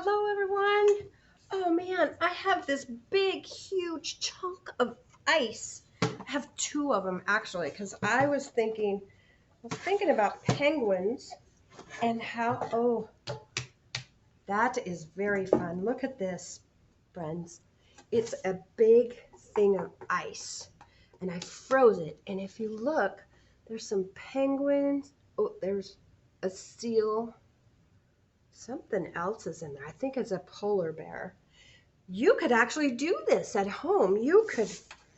Hello everyone. Oh man, I have this big, huge chunk of ice. I have two of them actually, because I was thinking about penguins and how, oh, that is very fun. Look at this, friends. It's a big thing of ice and I froze it. And if you look, there's some penguins. Oh, there's a seal. Something else is in there. I think it's a polar bear. You could actually do this at home. You could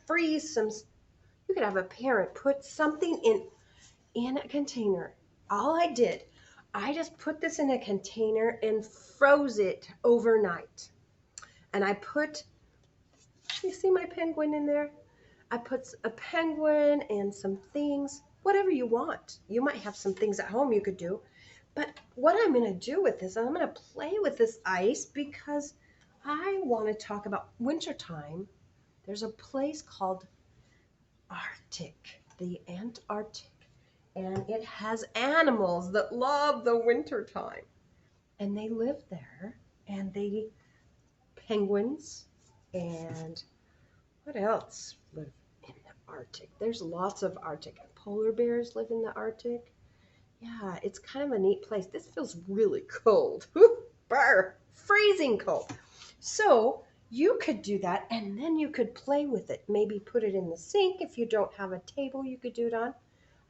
freeze some, you could have a parent put something in a container. All I did, I just put this in a container and froze it overnight. And I put, you see my penguin in there? I put a penguin and some things, whatever you want. You might have some things at home you could do. But what I'm going to do with this, I'm going to play with this ice because I want to talk about wintertime. There's a place called Arctic, the Antarctic, and it has animals that love the wintertime. And they live there, and penguins, and what else live in the Arctic? There's lots of Arctic. Polar bears live in the Arctic. Yeah, it's kind of a neat place. This feels really cold. Brr, freezing cold. So you could do that and then you could play with it. Maybe put it in the sink. If you don't have a table you could do it on.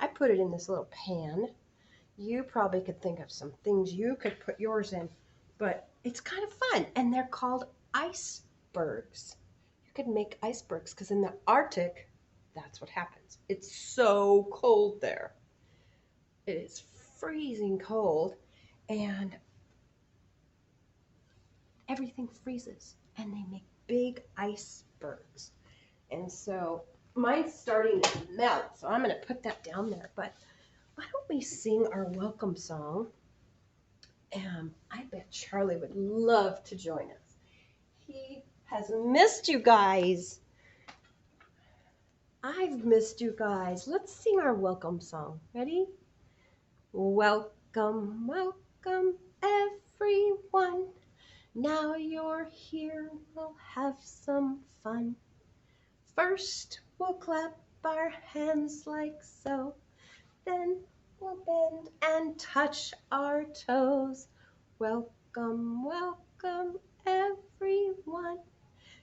I put it in this little pan. You probably could think of some things you could put yours in, but it's kind of fun. And they're called icebergs. You could make icebergs because in the Arctic, that's what happens. It's so cold there. It is freezing cold and everything freezes and they make big icebergs. And so mine's starting to melt, so I'm going to put that down there. But why don't we sing our welcome song? I bet Charlie would love to join us. He has missed you guys. I've missed you guys. Let's sing our welcome song. Ready? Welcome, welcome everyone. Now you're here, we'll have some fun. First we'll clap our hands like so. Then we'll bend and touch our toes. Welcome, welcome everyone.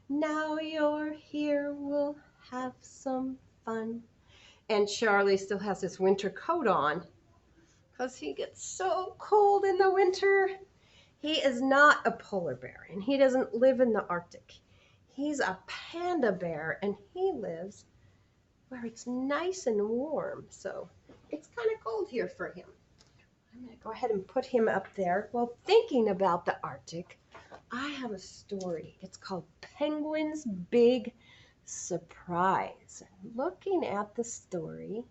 Now you're here, we'll have some fun. And Charlie still has his winter coat on, because he gets so cold in the winter. He is not a polar bear, and he doesn't live in the Arctic. He's a panda bear, and he lives where it's nice and warm. So it's kind of cold here for him. I'm going to go ahead and put him up there. Well, thinking about the Arctic, I have a story. It's called Penguin's Big Surprise. Looking at the story,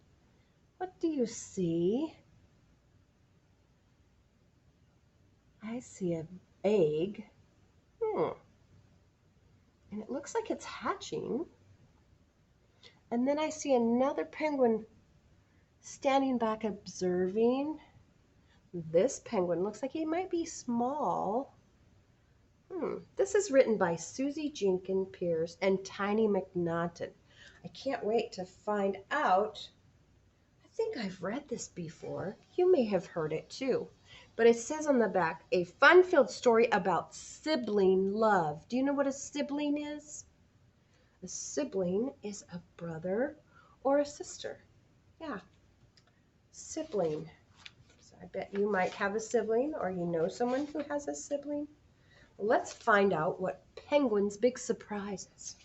what do you see? I see an egg. And it looks like it's hatching. And then I see another penguin standing back observing. This penguin looks like he might be small. This is written by Susie Jenkins Pierce and Tiny McNaughton. I can't wait to find out. I think I've read this before. You may have heard it too. But it says on the back, a fun-filled story about sibling love. Do you know what a sibling is? A sibling is a brother or a sister. Yeah, sibling. So I bet you might have a sibling or you know someone who has a sibling. Let's find out what Penguin's big surprise is.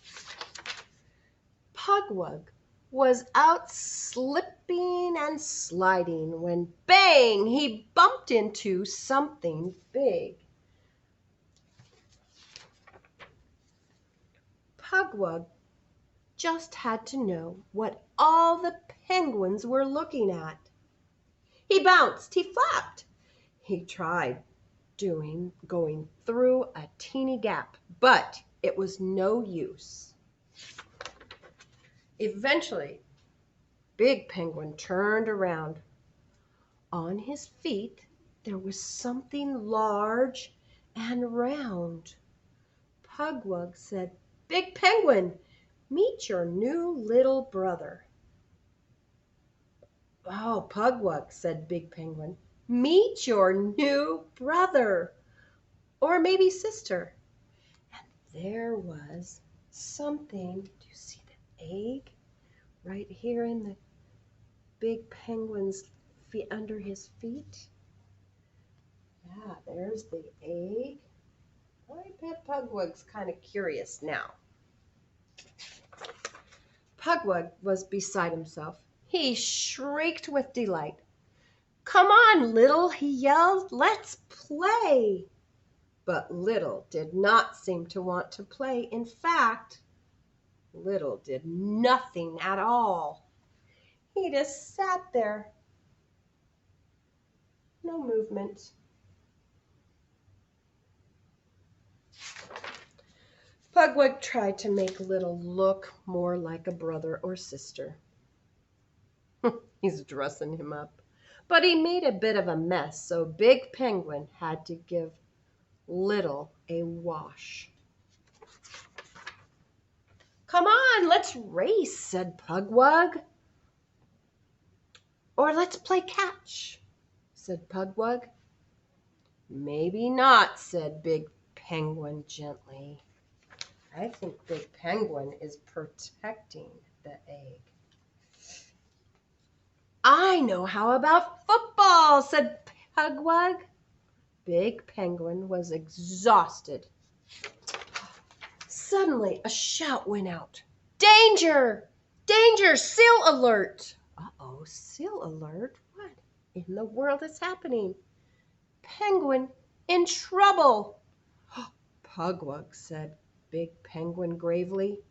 Pugwug was out slipping and sliding when bang, he bumped into something big. Pugwug just had to know what all the penguins were looking at. He bounced, he flapped. He tried going through a teeny gap, but it was no use. Eventually, Big Penguin turned around. On his feet, there was something large and round. Pugwug said, "Big Penguin, meet your new little brother." "Oh, Pugwug," said Big Penguin, "meet your new brother, or maybe sister." And there was something. Do you see the egg right here in the Big Penguin's feet, under his feet? Yeah, there's the egg. I bet Pugwug's kind of curious now. Pugwug was beside himself. He shrieked with delight. "Come on, Little," he yelled. "Let's play." But Little did not seem to want to play. In fact, Little did nothing at all. He just sat there. No movement. Pugwug tried to make Little look more like a brother or sister. He's dressing him up. But he made a bit of a mess, so Big Penguin had to give Little a wash. "Come on, let's race," said Pugwug. "Or let's play catch," said Pugwug. "Maybe not," said Big Penguin gently. I think Big Penguin is protecting the egg. "I know how about football," said Pugwug. Big Penguin was exhausted. Suddenly a shout went out. "Danger! Danger! Seal alert!" Uh-oh, seal alert? What in the world is happening? Penguin in trouble. "Pugwug," said Big Penguin gravely,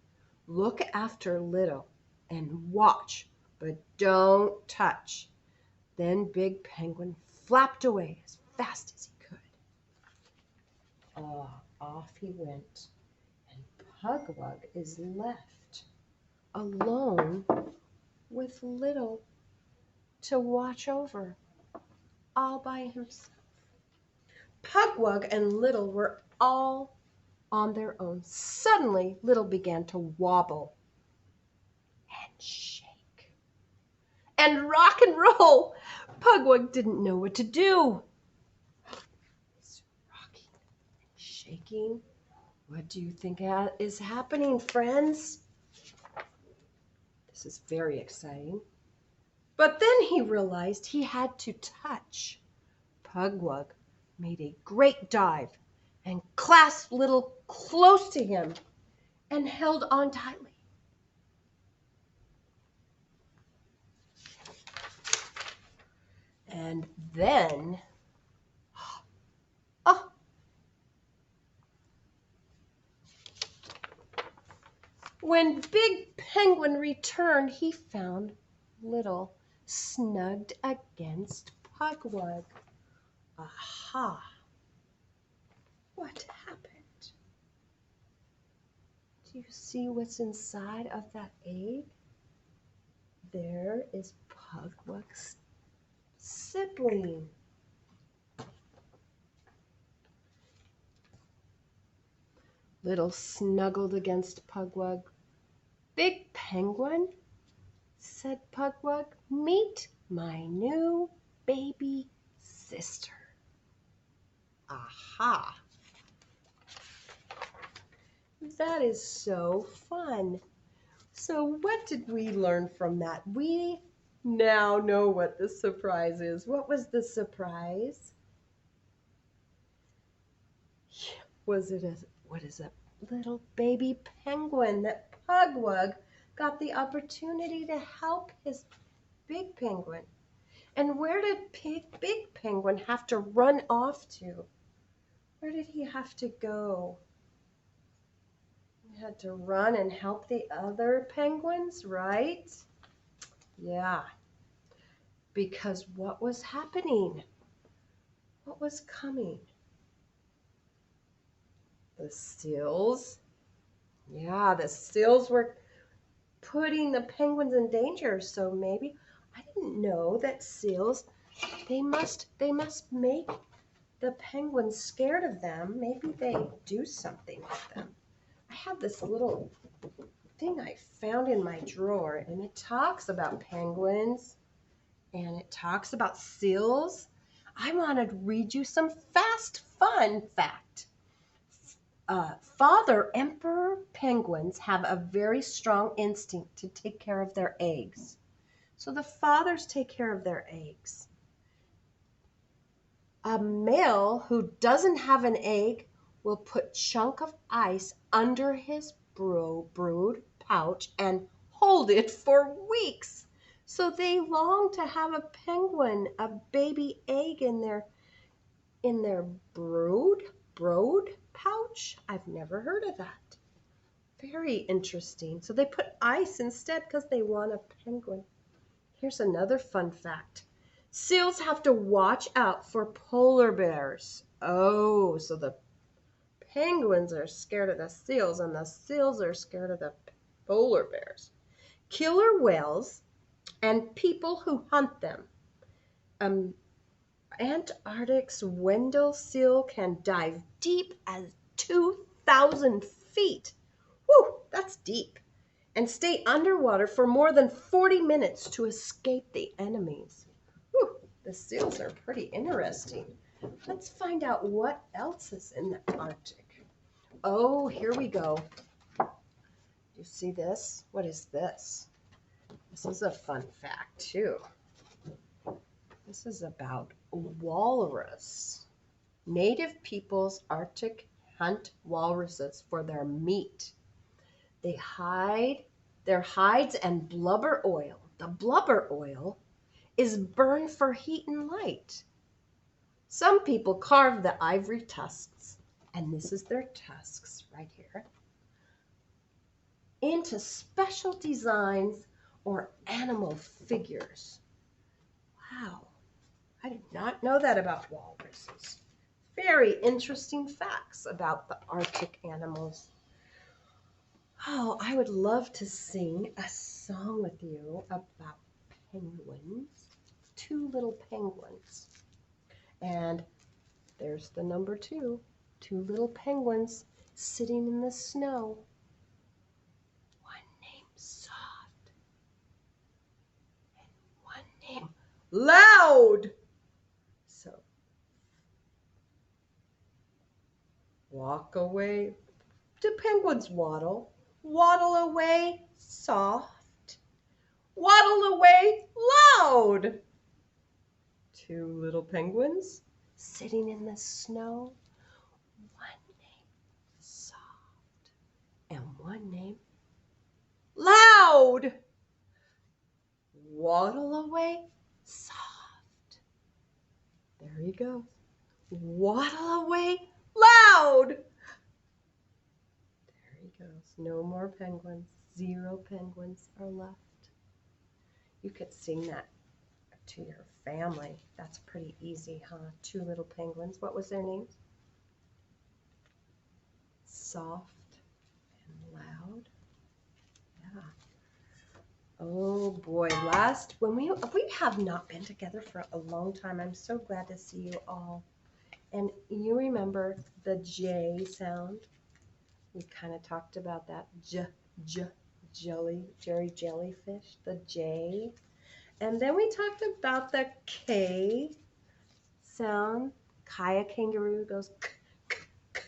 "look after Little and watch, but don't touch." Then Big Penguin flapped away as fast as he could. Off he went, and Pugwug is left alone with Little to watch over, all by himself. Pugwug and Little were all on their own. Suddenly, Little began to wobble and shake and rock and roll. Pugwug didn't know what to do. He's rocking and shaking. What do you think is happening, friends? This is very exciting. But then he realized he had to touch. Pugwug made a great dive and clasped Little close to him and held on tightly. And then, oh, when Big Penguin returned, he found Little snugged against Pugwug. Aha! What happened? Do you see what's inside of that egg? There is Pugwug's sibling. Little snuggled against Pugwug. "Big Penguin," said Pugwug, "meet my new baby sister." Aha! That is so fun. So what did we learn from that? We now know what the surprise is. What was the surprise? What is a little baby penguin that Pugwug got the opportunity to help his big penguin. And where did big penguin have to run off to? Where did he have to go? He had to run and help the other penguins, right? Yeah. Because what was happening? What was coming? The seals. Yeah, the seals were putting the penguins in danger. So maybe, I didn't know that seals, they must make the penguin's scared of them, maybe they do something with them. I have this little thing I found in my drawer, and it talks about penguins, and it talks about seals. I want to read you some fast fun fact. Father emperor penguins have a very strong instinct to take care of their eggs. So the fathers take care of their eggs. A male who doesn't have an egg will put chunk of ice under his brood pouch and hold it for weeks. So they long to have a penguin, a baby egg in their brood pouch. I've never heard of that. Very interesting. So they put ice instead because they want a penguin. Here's another fun fact. Seals have to watch out for polar bears. Oh, so the penguins are scared of the seals and the seals are scared of the polar bears. Killer whales and people who hunt them. Antarctic's Wendell seal can dive deep as 2,000 feet. Whew, that's deep. And stay underwater for more than 40 minutes to escape the enemies. Whew, the seals are pretty interesting. Let's find out what else is in the Arctic. Oh, here we go. You see this? What is this? This is a fun fact, too. This is about walrus. Native peoples Arctic hunt walruses for their meat. They hide their hides and blubber oil. The blubber oil is burned for heat and light. Some people carve the ivory tusks, and this is their tusks right here, into special designs or animal figures. Wow, I did not know that about walruses. Very interesting facts about the Arctic animals. Oh, I would love to sing a song with you about penguins. 2 little penguins. And there's the number 2. 2 little penguins sitting in the snow. One named Soft and one named Loud. So walk away. Do penguins waddle? Waddle away soft. Waddle away loud. 2 little penguins sitting in the snow. One named Soft and one named Loud. Waddle away soft. There he goes. Waddle away loud. There he goes. No more penguins. 0 penguins are left. You could sing that to your family. That's pretty easy, huh? 2 little penguins. What was their names? Soft and Loud. Yeah. Oh boy, we have not been together for a long time. I'm so glad to see you all. And you remember the J sound? We kind of talked about that. Jerry jellyfish, the J. And then we talked about the K sound. Kaya kangaroo goes k, k, k.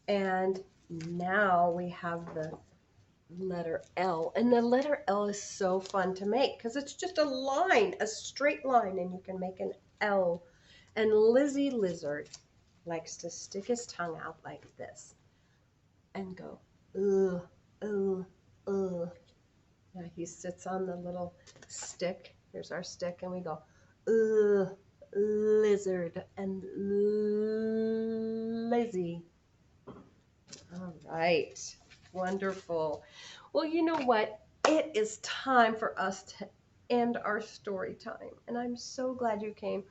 And now we have the letter L. And the letter L is so fun to make because it's just a line, a straight line, and you can make an L. And Lizzie Lizard likes to stick his tongue out like this and go, ugh, ugh, ugh. Now he sits on the little stick. Here's our stick, and we go, ugh, lizard, and Lizzie. All right, wonderful. Well, you know what? It is time for us to end our story time, and I'm so glad you came.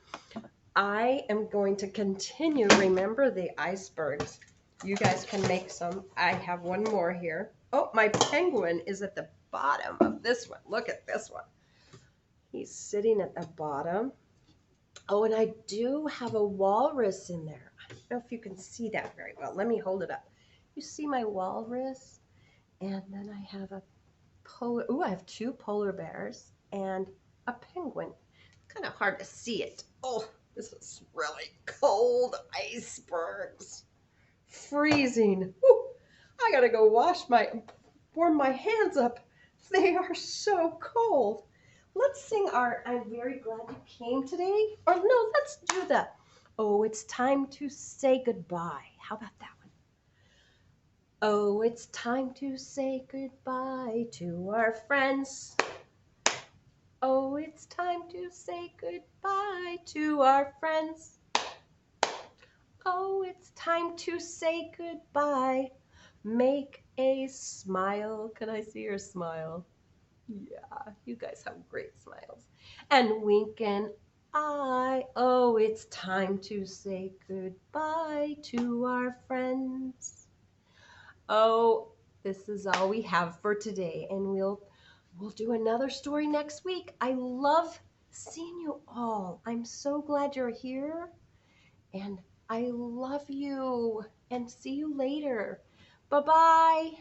I am going to continue. Remember the icebergs. You guys can make some. I have one more here. Oh, my penguin is at the bottom of this one. Look at this one. He's sitting at the bottom. Oh, and I do have a walrus in there. I don't know if you can see that very well. Let me hold it up. You see my walrus? And then I have a I have two polar bears and a penguin. Kind of hard to see it. Oh, this is really cold. Icebergs. Freezing. Whew. I gotta go warm my hands up. They are so cold. Let's sing our I'm very glad you came today. Or no, let's do the Oh, it's time to say goodbye. How about that one? Oh, it's time to say goodbye to our friends. Oh, it's time to say goodbye to our friends. Oh, it's time to say goodbye. Make a smile. Can I see your smile? Yeah, you guys have great smiles. And wink an eye. Oh, it's time to say goodbye to our friends. Oh, this is all we have for today, and we'll do another story next week. I love seeing you all. I'm so glad you're here, and I love you, and see you later. Bye-bye.